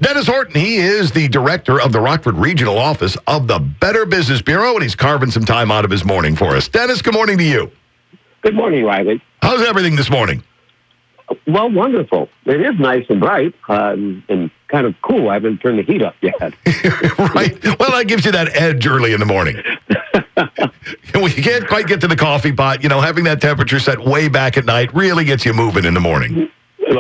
Dennis Horton, he is the director of the Rockford Regional Office of the Better Business Bureau, and he's carving some time out of his morning for us. Dennis, good morning to you. Good morning, Riley. How's everything this morning? Well, wonderful. It is nice and bright and kind of cool. I haven't turned the heat up yet. Right. Well, that gives you that edge early in the morning. When you can't quite get to the coffee pot, having that temperature set way back at night really gets you moving in the morning.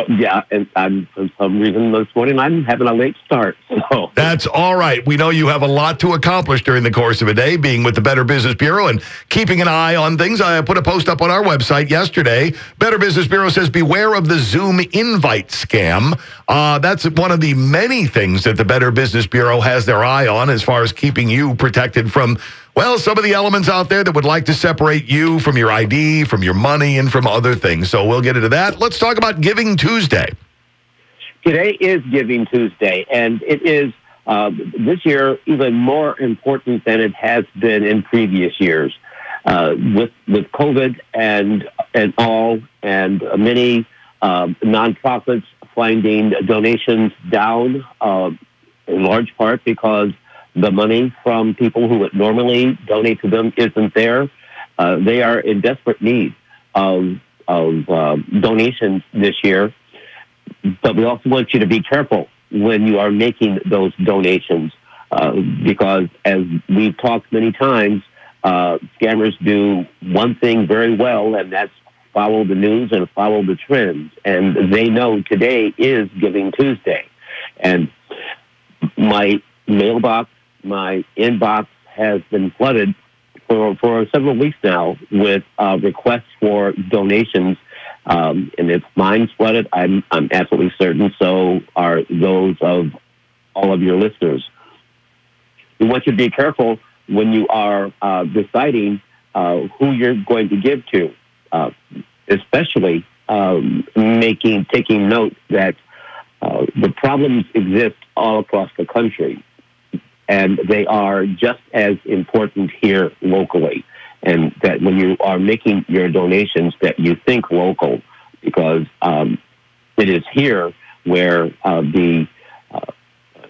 Yeah, and for some reason this morning I'm having a late start. So. That's all right. We know you have a lot to accomplish during the course of a day, being with the Better Business Bureau and keeping an eye on things. I put a post up on our website yesterday. Better Business Bureau says, beware of the Zoom invite scam. That's one of the many things that the Better Business Bureau has their eye on as far as keeping you protected from, well, some of the elements out there that would like to separate you from your ID, from your money, and from other things. So we'll get into that. Let's talk about Giving Tuesday. Today is Giving Tuesday, and it is this year even more important than it has been in previous years. With COVID and all, and many nonprofits finding donations down in large part because the money from people who would normally donate to them isn't there. They are in desperate need of donations this year. But we also want you to be careful when you are making those donations because, as we've talked many times, scammers do one thing very well, and that's follow the news and follow the trends. And they know today is Giving Tuesday. And my mailbox, my inbox has been flooded for several weeks now with requests for donations. And if mine's flooded, I'm absolutely certain so are those of all of your listeners. We want you to be careful when you are deciding who you're going to give to, especially taking note that the problems exist all across the country. And they are just as important here locally. And that when you are making your donations, that you think local, because it is here where the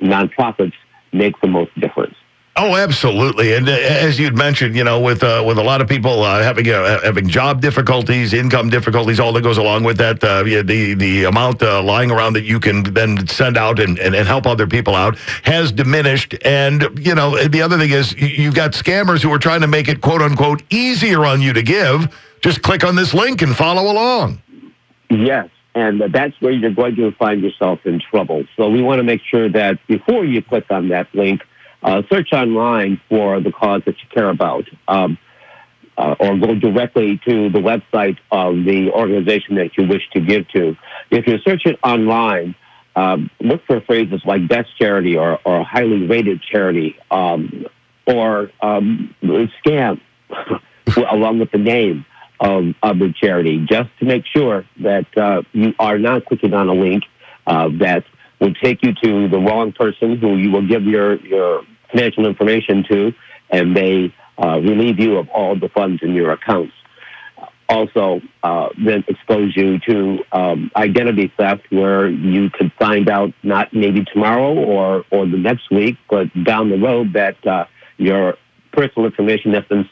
nonprofits make the most difference. Oh, absolutely. And as you'd mentioned, with a lot of people having job difficulties, income difficulties, all that goes along with that, the amount lying around that you can then send out and help other people out has diminished. And, the other thing is you've got scammers who are trying to make it, quote unquote, easier on you to give. Just click on this link and follow along. Yes. And that's where you're going to find yourself in trouble. So we want to make sure that before you click on that link, search online for the cause that you care about, or go directly to the website of the organization that you wish to give to. If you search it online, look for phrases like best charity or highly rated charity or scam along with the name of the charity, just to make sure that you are not clicking on a link that will take you to the wrong person who you will give your financial information to, and they relieve you of all the funds in your accounts. Also, then expose you to identity theft, where you could find out not maybe tomorrow or the next week, but down the road that your personal information has been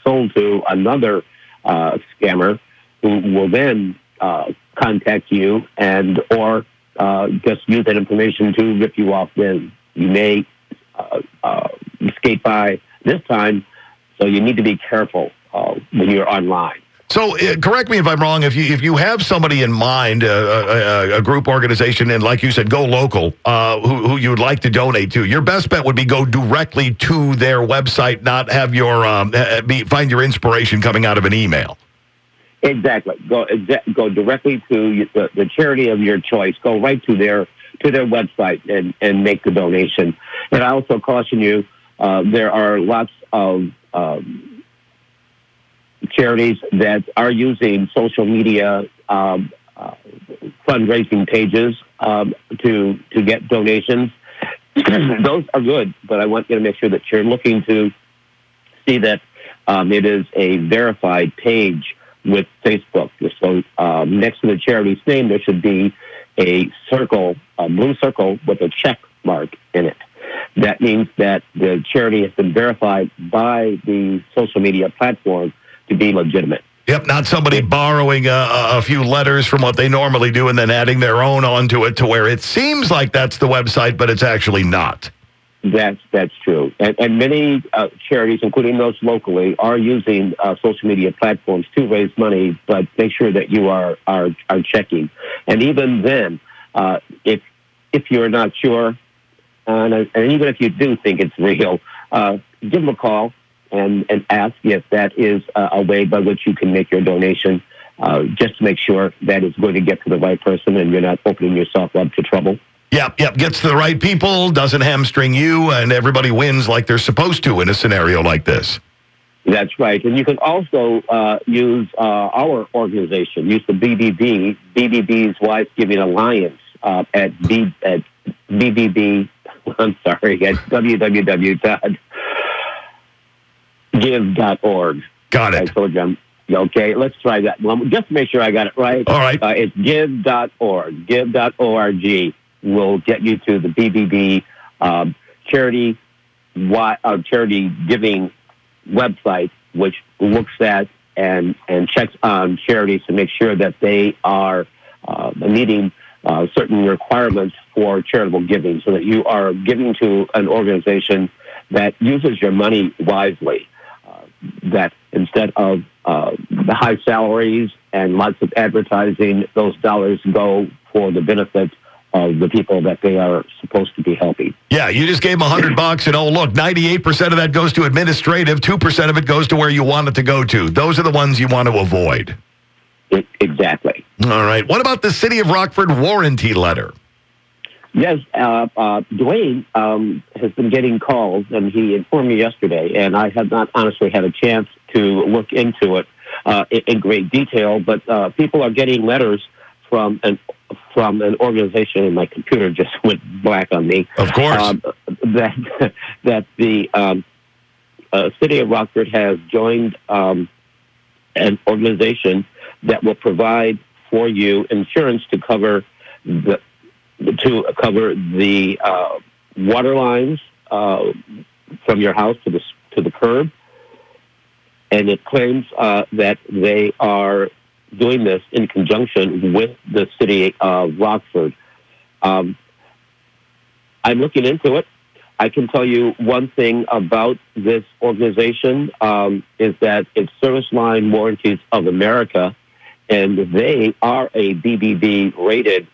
sold to another scammer who will then contact you or just use that information to rip you off. Then you may escape by this time, so you need to be careful when you're online. So correct me if I'm wrong. If you have somebody in mind, a group, organization, and like you said, go local, who you would like to donate to, your best bet would be go directly to their website, not have your find your inspiration coming out of an email. Exactly. Go directly to the charity of your choice. Go right to their website and make the donation. And I also caution you, there are lots of charities that are using social media fundraising pages to get donations. Those are good, but I want you to make sure that you're looking to see that it is a verified page with Facebook. So next to the charity's name, there should be a circle a blue circle with a check mark in it. That means that the charity has been verified by the social media platform to be legitimate. Yep, not somebody borrowing a few letters from what they normally do and then adding their own onto it to where it seems like that's the website, but it's actually not. That's true. And many charities, including those locally, are using social media platforms to raise money, but make sure that you are checking. And even then, if you're not sure, and even if you do think it's real, give them a call and ask if that is a way by which you can make your donation, just to make sure that it's going to get to the right person and you're not opening yourself up to trouble. Yep, gets to the right people, doesn't hamstring you, and everybody wins like they're supposed to in a scenario like this. That's right. And you can also use our organization, use the BBB, BBB's Wife Giving Alliance at BBB, I'm sorry, at www.give.org. Got it. I told you. Okay, let's try that. Well, just to make sure I got it right. All right. It's give.org. Give.org will get you to the BBB charity giving website, which looks at and checks on charities to make sure that they are meeting certain requirements for charitable giving, so that you are giving to an organization that uses your money wisely, that instead of the high salaries and lots of advertising, those dollars go for the benefit of the people that they are supposed to be helping. Yeah, you just gave them $100, and look, 98% of that goes to administrative, 2% of it goes to where you want it to go to. Those are the ones you want to avoid. Exactly. All right. What about the City of Rockford warranty letter? Yes, Dwayne has been getting calls, and he informed me yesterday, and I have not honestly had a chance to look into it in great detail, but people are getting letters from an organization, and my computer just went black on me. Of course. That the City of Rockford has joined an organization that will provide for you insurance to cover the water lines from your house to the curb, and it claims that they are doing this in conjunction with the City of Rockford. I'm looking into it. I can tell you one thing about this organization is that it's Service Line Warranties of America, and they are a BBB-rated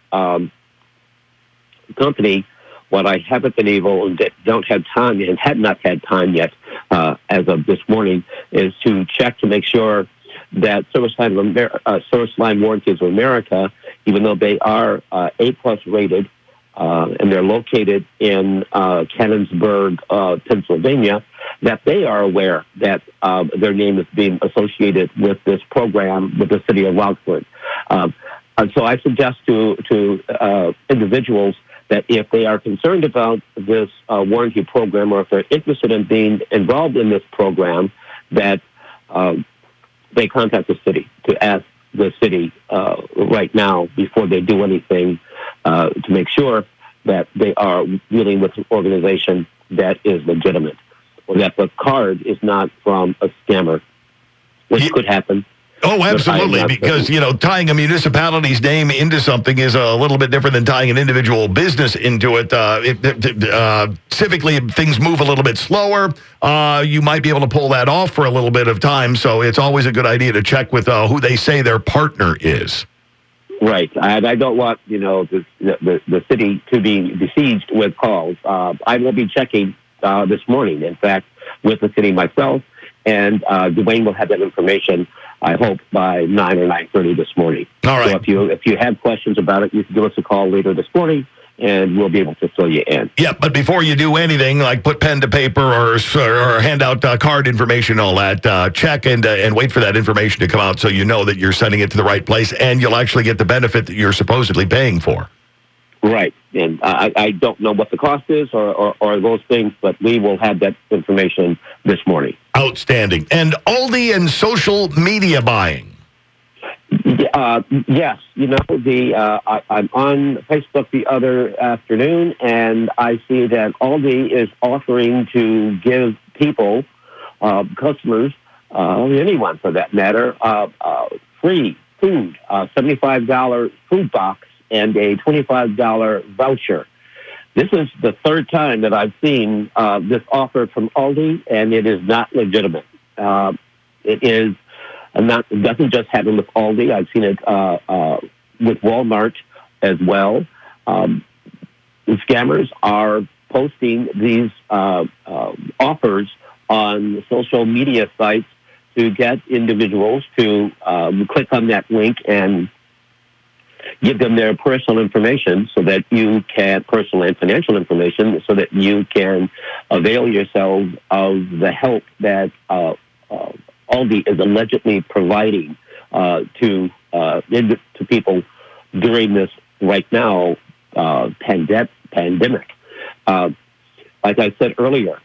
company. What I haven't been able and don't have time and had not had time yet as of this morning is to check to make sure that Service Line Warranties of America, even though they are A+ rated, and they're located in Canonsburg, Pennsylvania, that they are aware that their name is being associated with this program with the City of Rockford. And so I suggest to individuals that if they are concerned about this warranty program, or if they're interested in being involved in this program, that they contact the city to ask the city right now before they do anything to make sure that they are dealing with an organization that is legitimate, or that the card is not from a scammer, which could happen. Oh, absolutely, because, tying a municipality's name into something is a little bit different than tying an individual business into it. Typically, if things move a little bit slower, you might be able to pull that off for a little bit of time, so it's always a good idea to check with who they say their partner is. Right, and I don't want, the city to be besieged with calls. I will be checking this morning, in fact, with the city myself, and Dwayne will have that information, I hope, by 9 or 9:30 this morning. All right. So if you have questions about it, you can give us a call later this morning, and we'll be able to fill you in. Yeah, but before you do anything, like put pen to paper or hand out card information, all that, check and wait for that information to come out so you know that you're sending it to the right place and you'll actually get the benefit that you're supposedly paying for. Right, and I don't know what the cost is or those things, but we will have that information this morning. Outstanding. And aldi and social media buying. Yes, I'm on Facebook the other afternoon, and I see that Aldi is offering to give people, customers, anyone for that matter, free food, $75 food box, and a $25 voucher. This is the third time that I've seen this offer from Aldi, and it is not legitimate. It is. It doesn't just happen with Aldi. I've seen it with Walmart as well. The scammers are posting these offers on social media sites to get individuals to click on that link and give them their personal information so that you can, personal and financial information, so that you can avail yourselves of the help that Aldi is allegedly providing to people during this right now pandemic. Like I said earlier,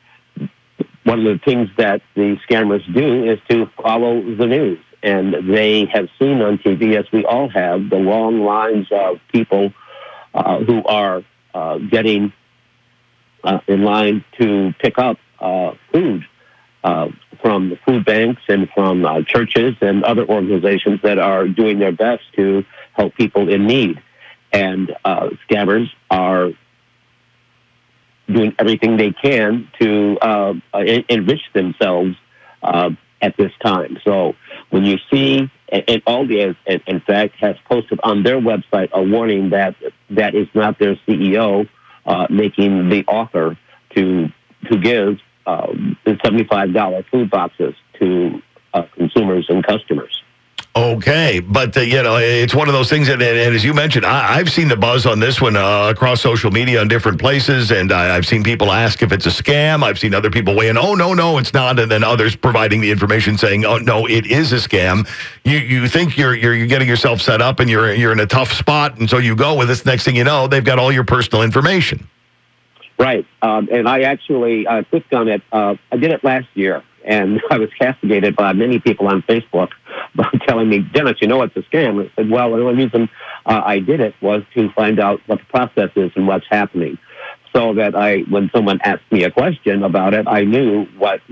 one of the things that the scammers do is to follow the news, and they have seen on TV, as we all have, the long lines of people who are getting in line to pick up food from the food banks and from churches and other organizations that are doing their best to help people in need. And scammers are doing everything they can to enrich themselves at this time. So when you see, and Aldi, in fact, has posted on their website a warning that that is not their CEO making the offer to give the $75 food boxes to consumers and customers. Okay, but it's one of those things, and as you mentioned, I've seen the buzz on this one across social media in different places, and I've seen people ask if it's a scam. I've seen other people weigh in, oh, no, it's not, and then others providing the information saying, oh, no, it is a scam. You think you're getting yourself set up, and you're in a tough spot, and so you go with this. Next thing you know, they've got all your personal information. Right, and I actually clicked on it. I did it last year, and I was castigated by many people on Facebook by telling me, Dennis, you know it's a scam. I said, well, the only reason I did it was to find out what the process is and what's happening, so that when someone asked me a question about it, I knew what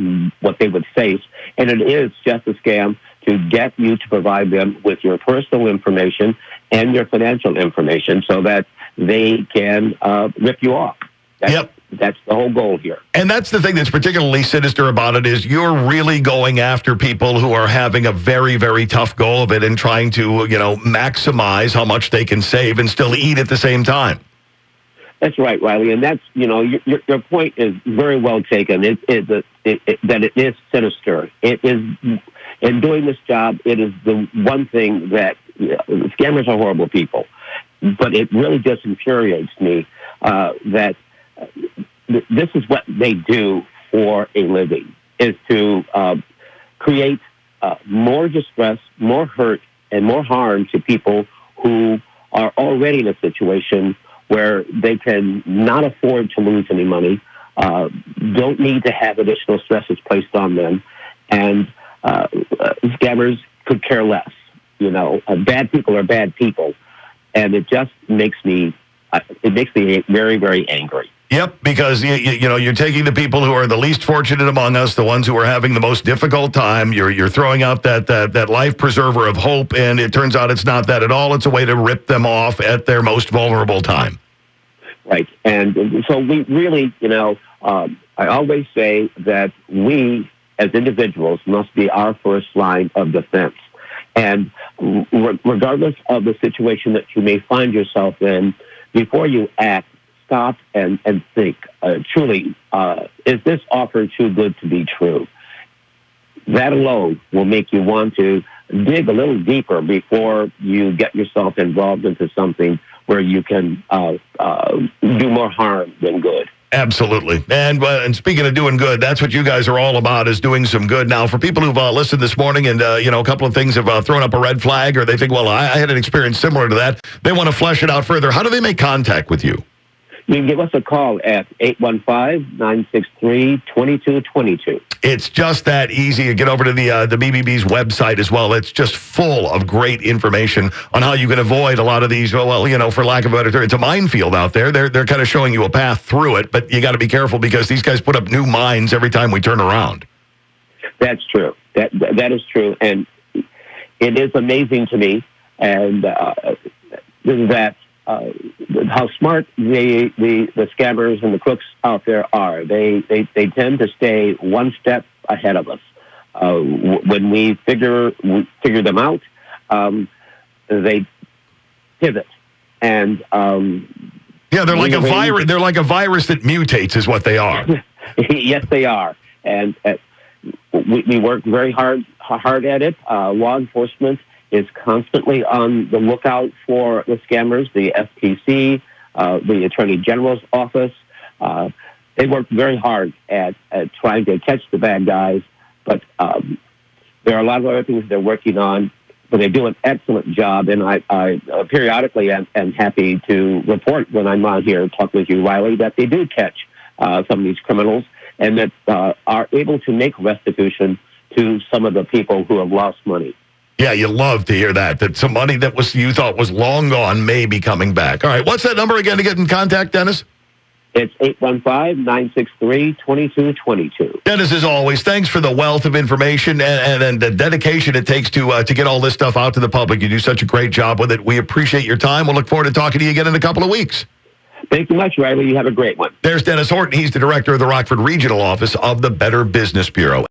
they would face. And it is just a scam to get you to provide them with your personal information and your financial information so that they can rip you off. That's the whole goal here. And that's the thing that's particularly sinister about it, is you're really going after people who are having a very, very tough go of it and trying to, maximize how much they can save and still eat at the same time. That's right, Riley. And that's, your point is very well taken. That it is sinister. It is, in doing this job, it is the one thing that scammers are horrible people. But it really just infuriates me that this is what they do for a living, is to create more distress, more hurt, and more harm to people who are already in a situation where they can not afford to lose any money, don't need to have additional stresses placed on them, and scammers could care less. Bad people are bad people, and it just makes me very, very angry. Yep, because you're taking the people who are the least fortunate among us, the ones who are having the most difficult time. You're throwing out that life preserver of hope, and it turns out it's not that at all. It's a way to rip them off at their most vulnerable time. Right, and so we really, I always say that we as individuals must be our first line of defense, and regardless of the situation that you may find yourself in, before you act, stop and think, truly, is this offer too good to be true? That alone will make you want to dig a little deeper before you get yourself involved into something where you can do more harm than good. Absolutely. And speaking of doing good, that's what you guys are all about, is doing some good. Now, for people who've listened this morning and, a couple of things have thrown up a red flag, or they think, well, I had an experience similar to that, they want to flesh it out further. How do they make contact with you? You can give us a call at 815-963-2222. It's just that easy. You get over to the BBB's website as well. It's just full of great information on how you can avoid a lot of these, well, for lack of a better term, it's a minefield out there. They're kind of showing you a path through it, but you got to be careful because these guys put up new mines every time we turn around. That's true. That is true. And it is amazing to me and that how smart the scammers and the crooks out there are. They tend to stay one step ahead of us. When we figure them out, they pivot. And they're like a virus. They're like a virus that mutates, is what they are. Yes, they are. And we work very hard at it. Law enforcement is constantly on the lookout for the scammers. The FTC, the Attorney General's office, they work very hard at trying to catch the bad guys. But there are a lot of other things they're working on, but they do an excellent job. And I periodically am happy to report when I'm on here talking with you, Riley, that they do catch some of these criminals and that are able to make restitution to some of the people who have lost money. Yeah, you love to hear that some money that you thought was long gone may be coming back. All right, what's that number again to get in contact, Dennis? It's 815-963-2222. Dennis, as always, thanks for the wealth of information and the dedication it takes to get all this stuff out to the public. You do such a great job with it. We appreciate your time. We'll look forward to talking to you again in a couple of weeks. Thank you much, Riley. You have a great one. There's Dennis Horton. He's the director of the Rockford Regional Office of the Better Business Bureau.